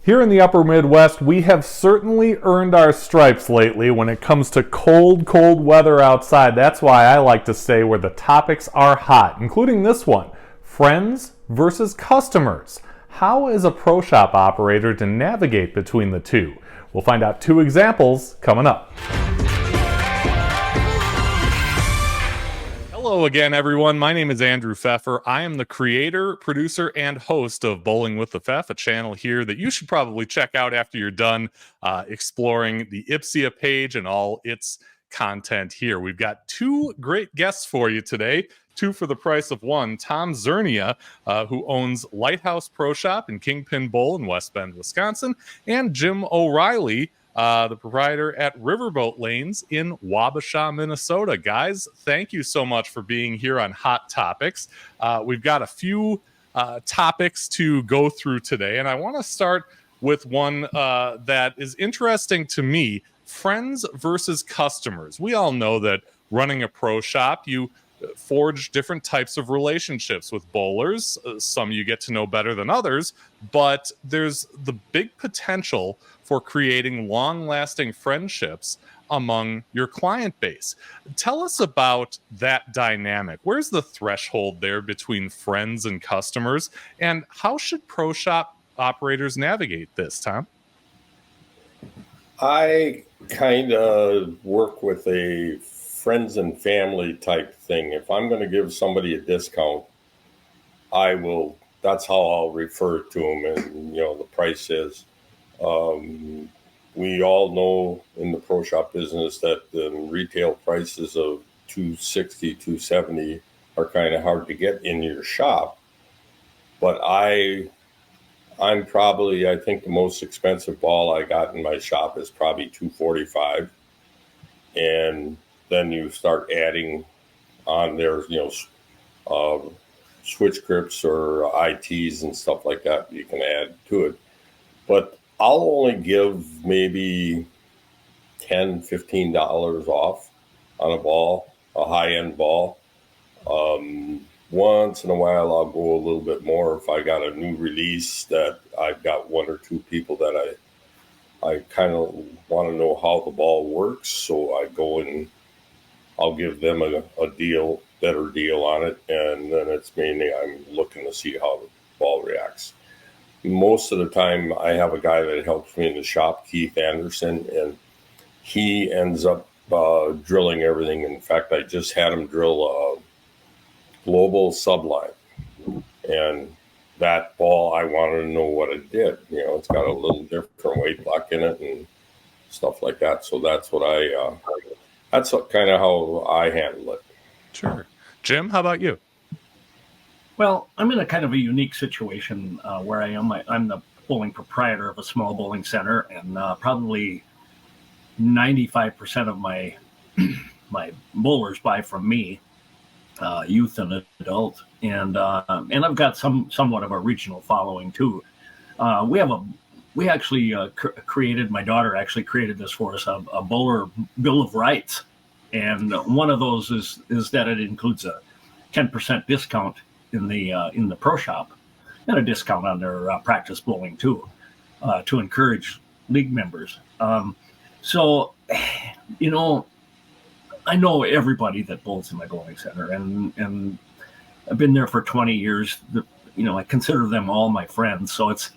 Here in the upper Midwest, we have certainly earned our stripes lately when it comes to cold, cold weather outside. That's why I like to stay where the topics are hot, including this one, friends versus customers. How is a pro shop operator to navigate between the two? We'll find out two examples coming up. Hello again, everyone. My name is Andrew Pfeffer. I am the creator, producer, and host of Bowling with the Pfeff, a channel here that you should probably check out after you're done exploring the IBPSIA page and all its content here. We've got two great guests for you today, two for the price of one. Tom Zernia, who owns Lighthouse Pro Shop and Kingpin Bowl in West Bend, Wisconsin, and Jim O'Reilly, the proprietor at Riverboat Lanes in Wabasha, Minnesota. Guys, thank you so much for being here on Hot Topics. We've got a few topics to go through today, and I want to start with one that is interesting to me, friends versus customers. We all know that running a pro shop, you forge different types of relationships with bowlers. Some you get to know better than others, but there's the big potential for creating long-lasting friendships among your client base. Tell us about that dynamic. Where's the threshold there between friends and customers, and how should pro shop operators navigate this, Tom? I kind of work with a friends and family type thing. If I'm going to give somebody a discount, that's how I'll refer to them. And, the price is, we all know in the pro shop business that the retail prices of $260, $270 are kind of hard to get in your shop. But I'm probably, I think the most expensive ball I got in my shop is probably $245. And then you start adding on there, switch grips or ITs and stuff like that you can add to it. But I'll only give maybe $10, $15 off on a ball, a high-end ball. Once in a while, I'll go a little bit more if I got a new release that I've got one or two people that I kind of want to know how the ball works. So I go and I'll give them a better deal on it. And then it's mainly I'm looking to see how the ball reacts. Most of the time, I have a guy that helps me in the shop, Keith Anderson, and he ends up drilling everything. In fact, I just had him drill a Global Subline. And that ball, I wanted to know what it did. It's got a little different weight block in it and stuff like that. So that's what that's kind of how I handle it. Sure. Jim, how about you? Well, I'm in a kind of a unique situation where I am. I'm the bowling proprietor of a small bowling center, and probably 95% of my my bowlers buy from me, youth and adult, and I've got somewhat of a regional following too. We actually created. My daughter actually created this for us, a bowler bill of rights, and one of those is that it includes a 10% discount in the pro shop, and a discount on their practice bowling too, to encourage league members. So, I know everybody that bowls in my bowling center, and I've been there for 20 years. I consider them all my friends. So it's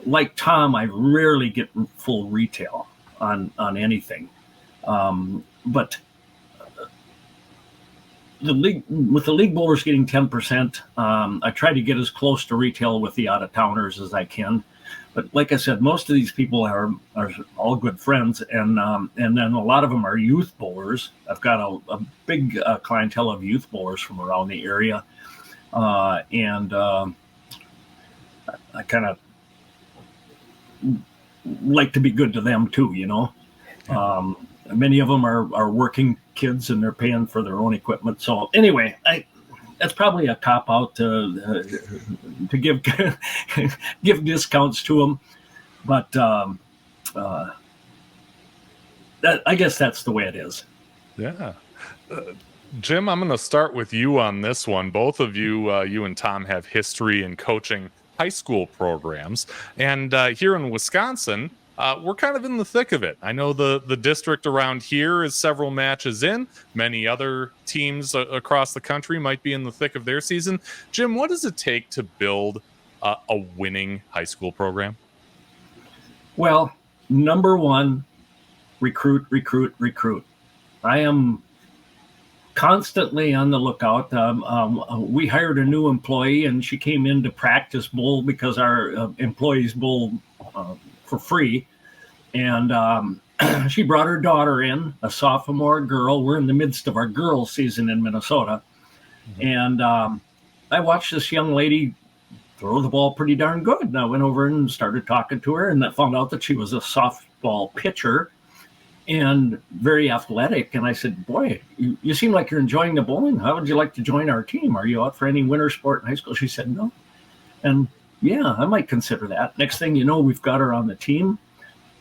like Tom, I rarely get full retail on anything, but with the league bowlers getting 10%, I try to get as close to retail with the out-of-towners as I can. But like I said, most of these people are all good friends, and then a lot of them are youth bowlers. I've got a big clientele of youth bowlers from around the area, and I kind of like to be good to them too, Many of them are working kids, and they're paying for their own equipment. So anyway, that's probably a cop out to give give discounts to them, but I guess that's the way it is. Yeah. Jim, I'm going to start with you on this one. Both of you, you and Tom, have history in coaching high school programs. And here in Wisconsin, we're kind of in the thick of it. I know the district around here is several matches in. Many other teams across the country might be in the thick of their season. Jim, what does it take to build a winning high school program? Well, number one, recruit, recruit, recruit. I am constantly on the lookout. We hired a new employee, and she came in to practice bowl because our employees bowl for free. And she brought her daughter in, a sophomore girl. We're in the midst of our girls' season in Minnesota. Mm-hmm. And I watched this young lady throw the ball pretty darn good. And I went over and started talking to her, and I found out that she was a softball pitcher and very athletic. And I said, boy, you seem like you're enjoying the bowling. How would you like to join our team? Are you out for any winter sport in high school? She said, no. And yeah, I might consider that. Next thing you know, we've got her on the team.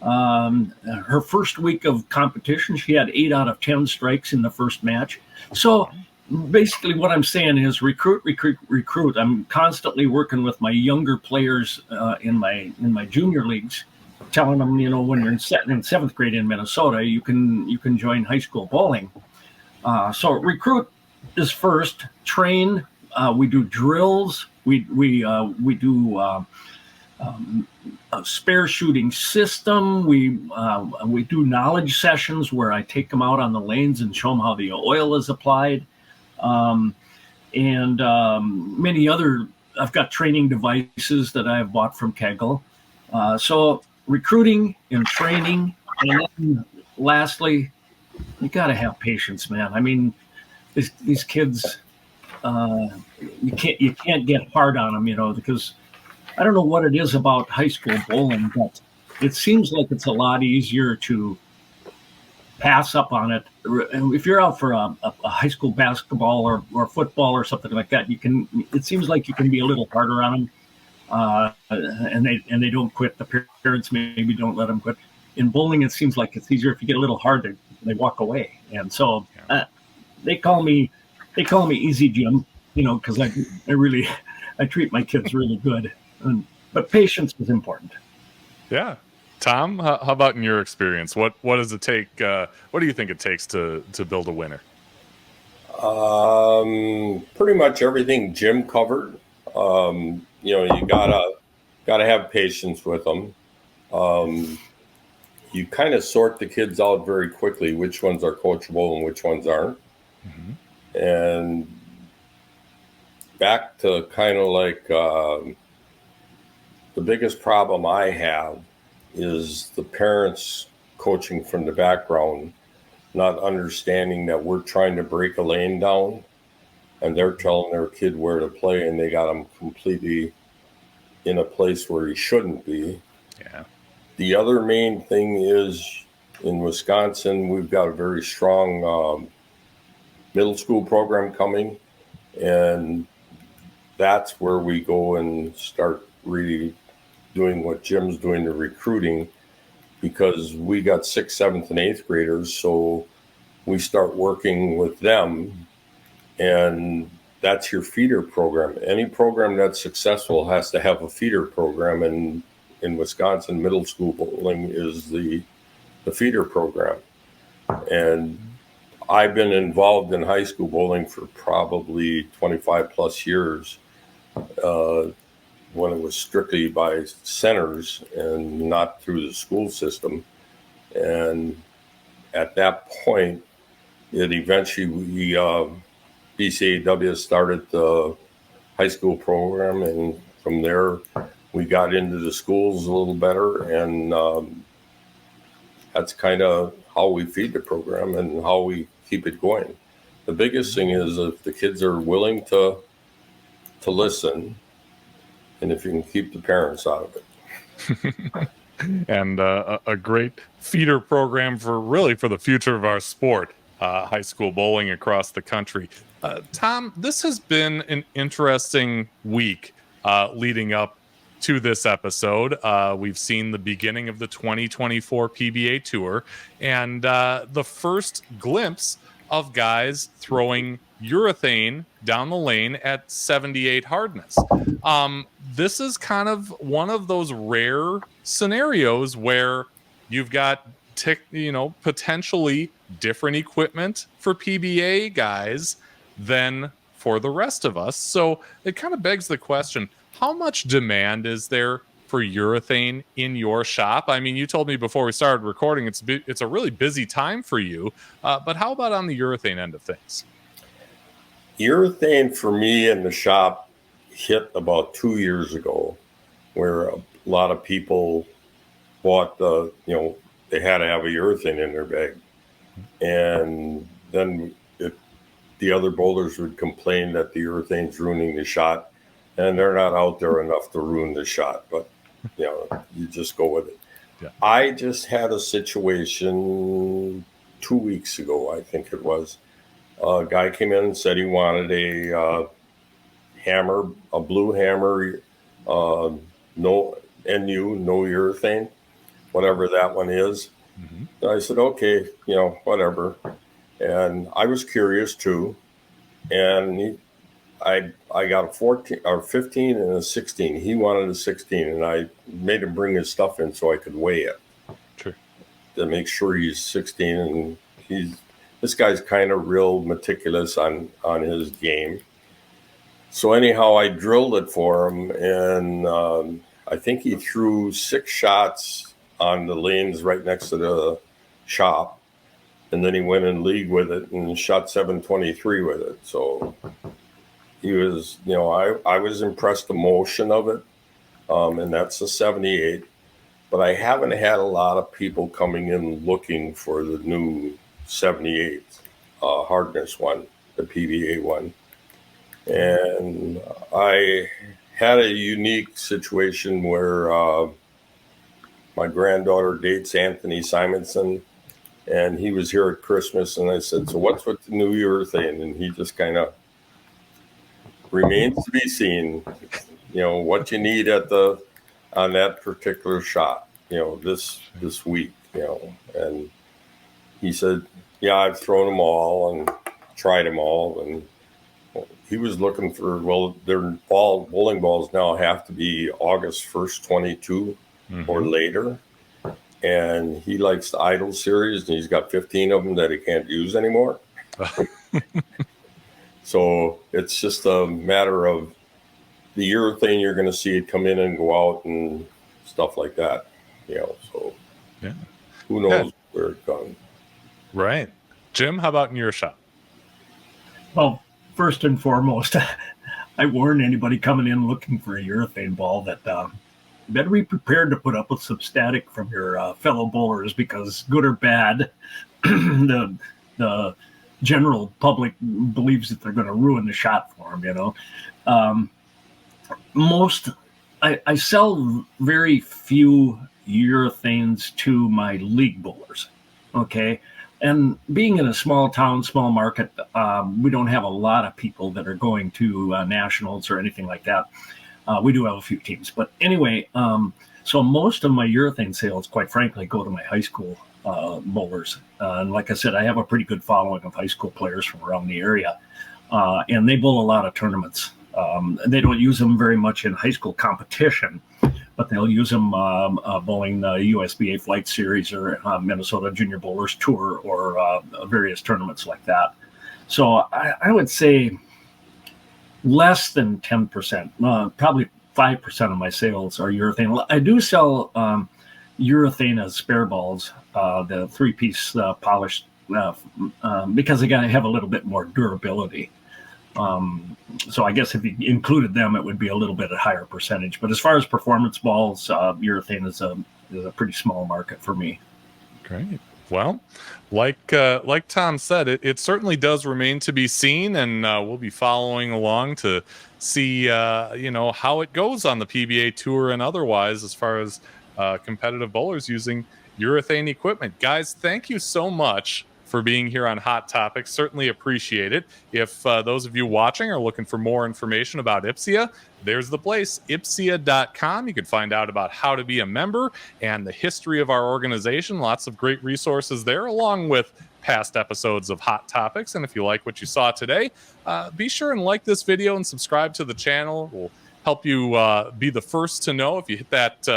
Her first week of competition, she had 8 out of 10 strikes in the first match. So basically what I'm saying is recruit, recruit, recruit. I'm constantly working with my younger players in my junior leagues, telling them, when you're in 7th grade in Minnesota, you can join high school bowling. So recruit is first. Train. We do drills. We do a spare shooting system. We do knowledge sessions where I take them out on the lanes and show them how the oil is applied, and many other. I've got training devices that I've bought from Kegel. So recruiting and training, and then lastly, you got to have patience, man. I mean, these kids, you can't get hard on them, because I don't know what it is about high school bowling, but it seems like it's a lot easier to pass up on it. If you're out for a high school basketball or football or something like that, it seems like you can be a little harder on them. And they don't quit. The parents maybe don't let them quit. In bowling, it seems like it's easier if you get a little hard, they walk away. And so they call me Easy Jim, because I treat my kids really good. But patience is important. Yeah. Tom, how about in your experience? What does it take? What do you think it takes to build a winner? Pretty much everything Jim covered. You gotta have patience with them. You kind of sort the kids out very quickly, which ones are coachable and which ones aren't. Mm-hmm. And back to kind of like the biggest problem I have is the parents coaching from the background, not understanding that we're trying to break a lane down and they're telling their kid where to play, and they got him completely in a place where he shouldn't be. Yeah. The other main thing is in Wisconsin, we've got a very strong middle school program coming, and that's where we go and start really doing what Jim's doing, the recruiting, because we got 6th, 7th, and 8th graders. So we start working with them, and that's your feeder program. Any program that's successful has to have a feeder program, and in Wisconsin, middle school bowling is the feeder program. And I've been involved in high school bowling for probably 25 plus years, when it was strictly by centers and not through the school system. And at that point, it eventually BCAW started the high school program, and from there we got into the schools a little better, and that's kind of how we feed the program and how we keep it going. The biggest thing is if the kids are willing to listen, and if you can keep the parents out of it. And a great feeder program for the future of our sport, high school bowling across the country. Tom, this has been an interesting week leading up to this episode. We've seen the beginning of the 2024 PBA Tour, and the first glimpse of guys throwing urethane down the lane at 78 hardness. This is kind of one of those rare scenarios where you've got potentially different equipment for PBA guys than for the rest of us. So it kind of begs the question, how much demand is there for urethane in your shop? I mean, you told me before we started recording it's a really busy time for you, but how about on the urethane end of things? Urethane for me in the shop hit about 2 years ago, where a lot of people bought they had to have a urethane in their bag. And then the other bowlers would complain that the urethane's ruining the shot, and they're not out there enough to ruin the shot, but you just go with it. Yeah. I just had a situation 2 weeks ago, I think it was. A guy came in and said he wanted a hammer, a blue hammer, no NU, no urethane, whatever that one is. Mm-hmm. I said, okay, whatever. And I was curious too. And I got a 14 or 15 and a 16. He wanted a 16, and I made him bring his stuff in so I could weigh it. Sure. To make sure he's 16. And this guy's kind of real meticulous on his game. So anyhow, I drilled it for him, and I think he threw 6 shots on the lanes right next to the shop. And then he went in league with it and shot 723 with it. So he was, I was impressed the motion of it. And that's a 78. But I haven't had a lot of people coming in looking for the new 78 hardness one, the PBA one. And I had a unique situation where my granddaughter dates Anthony Simonson, and he was here at Christmas, and I said, so what's with the new urethane? And he just kind of remains to be seen, what you need on that particular shot, this week, and he said, yeah, I've thrown them all and tried them all. And he was looking for, their bowling balls now have to be August 1st, 22 or later. And he likes the Idol series, and he's got 15 of them that he can't use anymore. So it's just a matter of the urethane, you're going to see it come in and go out and stuff like that. So yeah. Who knows where it's going. Right. Jim, how about in your shop? Well, first and foremost, I warn anybody coming in looking for a urethane ball that you better be prepared to put up with some static from your fellow bowlers, because good or bad, the general public believes that they're going to ruin the shot for them, I sell very few urethanes to my league bowlers, okay? And being in a small town, small market, we don't have a lot of people that are going to nationals or anything like that. We do have a few teams. But anyway, so most of my urethane sales, quite frankly, go to my high school bowlers. And like I said, I have a pretty good following of high school players from around the area. And they bowl a lot of tournaments. They don't use them very much in high school competition, but they'll use them bowling the USBA Flight Series or Minnesota Junior Bowlers Tour or various tournaments like that. So I would say less than 10%, probably 5% of my sales are urethane. I do sell urethane as spare balls, the 3-piece polished, because they got to have a little bit more durability. So I guess if you included them, it would be a little bit higher percentage. But as far as performance balls, urethane is a pretty small market for me. Great. Well, like Tom said, it certainly does remain to be seen, and we'll be following along to see how it goes on the PBA tour and otherwise as far as competitive bowlers using urethane equipment. Guys, thank you so much for being here on Hot Topics. Certainly appreciate it. If those of you watching are looking for more information about IBPSIA, there's the place, IBPSIA.com. You can find out about how to be a member and the history of our organization. Lots of great resources there, along with past episodes of Hot Topics. And if you like what you saw today, be sure and like this video and subscribe to the channel. We'll help you be the first to know. If you hit that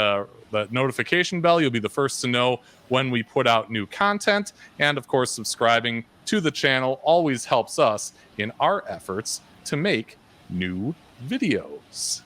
notification bell, you'll be the first to know when we put out new content. And of course, subscribing to the channel always helps us in our efforts to make new videos.